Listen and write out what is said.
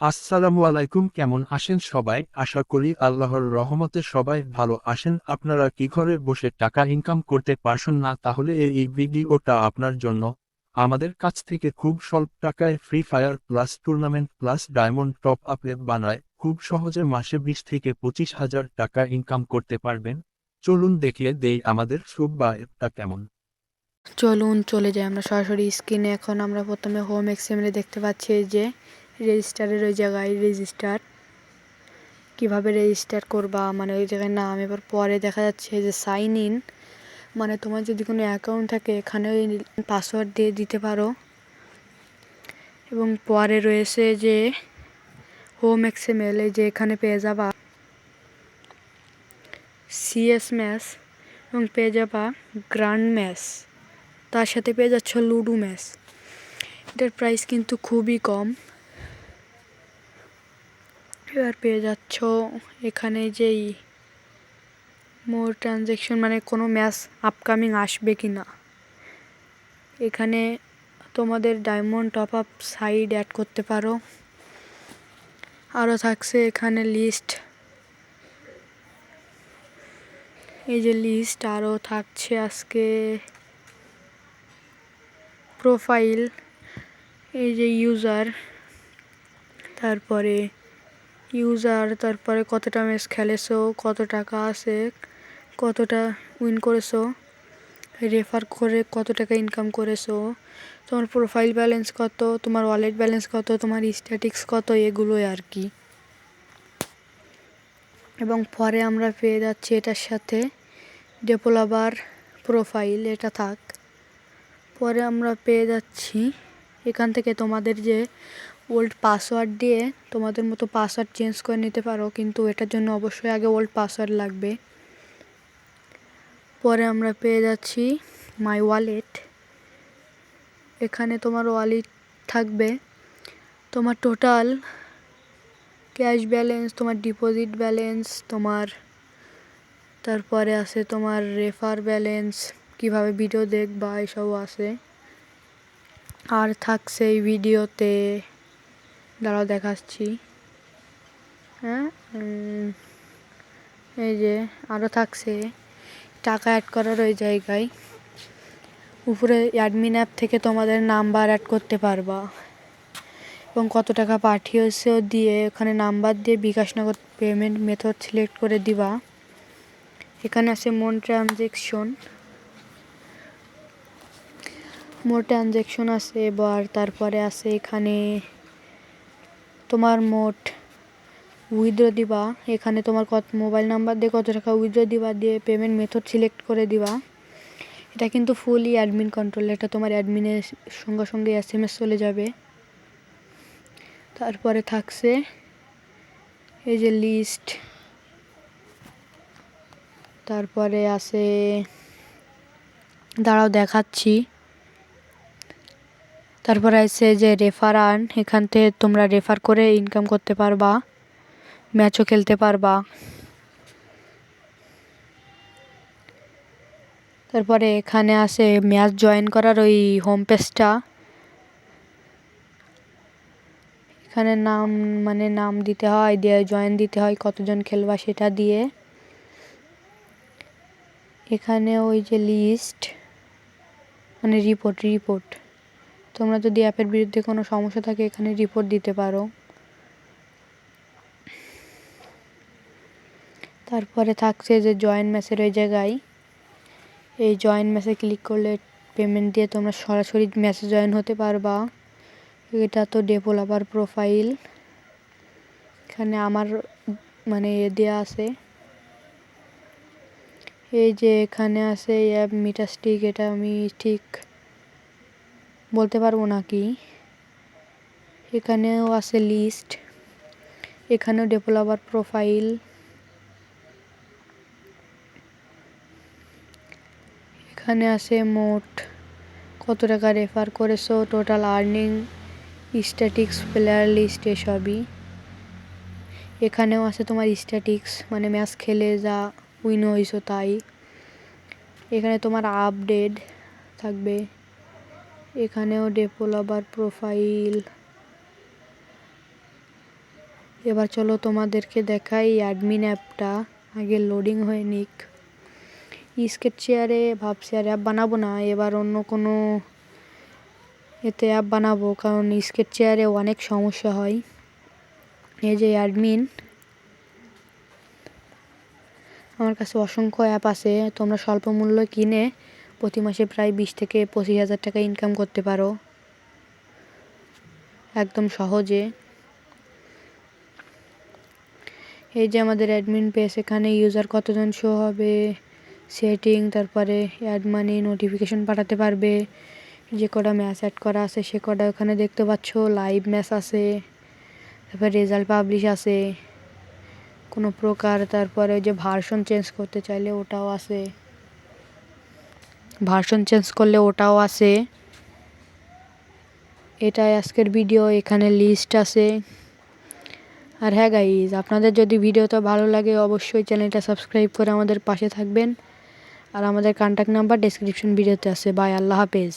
আসসালামু আলাইকুম, কেমন আছেন সবাই? আশা করি আল্লাহর রহমতে সবাই ভালো আছেন। আপনারা কি ঘরে বসে টাকা ইনকাম করতে পারছেন না, তাহলে এই ভিডিওটা আপনার জন্য। আমাদের কাছ থেকে খুব স্বল্প টাকায় free fire plus tournament plus diamond top up বানায় খুব সহজে মাসে 20 থেকে 25 হাজার টাকা ইনকাম করতে পারবেন। চলুন দেখিয়ে দেই আমাদের সুপ বা অ্যাপটা কেমন। চলুন চলে যাই আমরা সরাসরি স্ক্রিনে। এখন আমরা প্রথমে হোম এক্সএমএলে দেখতে পাচ্ছি এই যে রেজিস্টারের ওই জায়গায় রেজিস্টার, কিভাবে রেজিস্টার করবা মানে ওই জায়গায় নাম। এবার পরে দেখা যাচ্ছে যে সাইন ইন, মানে তোমার যদি কোনো অ্যাকাউন্ট থাকে এখানে ওই পাসওয়ার্ড দিয়ে দিতে পারো। এবং পরে রয়েছে যে হোম এক্সএমএল, এই যে এখানে পেয়ে যাবা সিএস ম্যাচ এবং পেয়ে যাবা গ্র্যান্ড ম্যাচ, তার সাথে পেয়ে যাচ্ছ লুডো ম্যাচ। এটার প্রাইস কিন্তু খুবই কম। এবার পেয়ে যাচ্ছ এখানে যেই মোর ট্রানজ্যাকশন, মানে কোনো ম্যাচ আপকামিং আসবে কি না। এখানে তোমাদের diamond top up side add করতে পারো। আরও থাকছে এখানে লিস্ট, এই যে লিস্ট। আরও থাকছে আজকে প্রোফাইল, এই যে ইউজার, তারপরে তারপরে কতটা ম্যাচ খেলেছো, কত টাকা আছে, কতটা উইন করেছো, রেফার করে কত টাকা ইনকাম করেছো, তোমার প্রোফাইল ব্যালেন্স কত, তোমার ওয়ালেট ব্যালেন্স কত, তোমার স্ট্যাটিক্স কত, এগুলোই আর কি। এবং পরে আমরা পেয়ে যাচ্ছি এটার সাথে ডেভেলপার প্রোফাইল, এটা থাক। পরে আমরা পেয়ে যাচ্ছি এখান থেকে তোমাদের যে ওল্ড পাসওয়ার্ড দিয়ে তোমাদের মতো পাসওয়ার্ড চেঞ্জ করে নিতে পারো, কিন্তু এটার জন্য অবশ্যই আগে ওল্ড পাসওয়ার্ড লাগবে। পরে আমরা পেয়ে যাচ্ছি মাই ওয়ালেট, এখানে তোমার ওয়ালেট থাকবে, তোমার টোটাল ক্যাশ ব্যালেন্স, তোমার ডিপোজিট ব্যালেন্স, তোমার তারপরে আছে তোমার রেফার ব্যালেন্স, কিভাবে ভিডিও দেখবা এসবও আছে। আর থাকছে এই ভিডিওতে, দাঁড়াও দেখাচ্ছি, হ্যাঁ এই যে আরও থাকছে টাকা অ্যাড করার ওই জায়গায় উপরে অ্যাডমিন অ্যাপ থেকে তোমাদের নাম্বার অ্যাড করতে পারবা এবং কত টাকা পাঠিয়েছেও দিয়ে ওখানে নাম্বার দিয়ে বিকাশ নগদ পেমেন্ট মেথড সিলেক্ট করে দিবা। এখানে আছে মোর ট্রানজ্যাকশন আছে। এবার তারপরে আছে এখানে তোমার মোট উইথড্র দিবা, এখানে তোমার কত মোবাইল নাম্বার দিয়ে কত টাকা উইথড্র দিবা, দিয়ে পেমেন্ট মেথড সিলেক্ট করে দিবা। এটা কিন্তু ফুলই অ্যাডমিন কন্ট্রোল, এটা তোমার অ্যাডমিনের সঙ্গে সঙ্গে SMS চলে যাবে। তারপরে থাকছে এই যে লিস্ট, তারপরে আছে, দাঁড়াও দেখাচ্ছি, তারপরে আছে যে রেফার আর্ন, এখান থেকে তোমরা রেফার করে ইনকাম করতে পারবা, ম্যাচও খেলতে পারবা। তারপরে এখানে আছে ম্যাচ জয়েন করার ওই হোম পেজটা, এখানে নাম, মানে নাম দিতে হয়, দিয়ে জয়েন দিতে হয়, কতজন খেলবা সেটা দিয়ে। এখানে ওই যে লিস্ট, মানে রিপোর্ট, তোমরা যদি অ্যাপের বিরুদ্ধে কোনো সমস্যা থাকে এখানে রিপোর্ট দিতে পারো। তারপরে থাকছে যে জয়েন ম্যাচের ওই জায়গায়, এই জয়েন ম্যাচে ক্লিক করলে পেমেন্ট দিয়ে তোমরা সরাসরি ম্যাচে জয়েন হতে পারবা। এটা তো ডেভেলপার প্রোফাইল, এখানে আমার মানে দেওয়া আছে। এই যে এখানে আছে অ্যাপ মিটাস্টিক, এটা আমি ঠিক বলতে পারবো না কি। এখানেও আছে লিস্ট, এখানেও ডেভেলপার প্রোফাইল, এখানে আছে মোট কত টাকা রেফার করেছো, total earning, statistics, player list, এসবই। এখানেও আছে তোমার স্ট্যাটিক্স, মানে ম্যাচ খেলে যা উইন হয়েছো তাই। এখানে তোমার আপডেট থাকবে, এখানেও ডেভেলপার প্রোফাইল, এবার চলো তোমাদেরকে দেখাই অ্যাডমিন অ্যাপটা, আগে লোডিং হয়ে নিক। স্কেচ চেয়ারে ভাবছি আর অ্যাপ বানাবো না, এবার অন্য কোনো এতে অ্যাপ বানাবো, কারণ স্কেচ চেয়ারে অনেক সমস্যা হয়। এই যে অ্যাডমিন, আমার কাছে অসংখ্য অ্যাপ আছে, তোমরা স্বল্প মূল্য কিনে প্রতি মাসে প্রায় 20 থেকে 25,000 টাকা ইনকাম করতে পারো একদম সহজে। এই যে আমাদের অ্যাডমিন পেজ, এখানে ইউজার কতজন শো হবে, সেটিং, তারপরে অ্যাড মানি, নোটিফিকেশন পাঠাতে পারবে, যে কটা ম্যাচ অ্যাড করা আছে সে কটা ওখানে দেখতে পাচ্ছ, লাইভ ম্যাচ আছে, তারপরে রেজাল্ট পাবলিশ আছে কোনো প্রকার, তারপরে যে ভার্সন চেঞ্জ করতে চাইলে ওটাও আছে, ভার্সন চেঞ্জ করলে ওটাও আছে। এটাই আজকের ভিডিও, এখানে লিস্ট আছে। আর হ্যাঁ গাইজ, আপনাদের যদি ভিডিওটা ভালো লাগে অবশ্যই চ্যানেলটা সাবস্ক্রাইব করে আমাদের পাশে থাকবেন। আর আমাদের কন্ট্যাক্ট নাম্বার ডেসক্রিপশন ভিডিওতে আছে। বাই, আল্লাহ হাফেজ।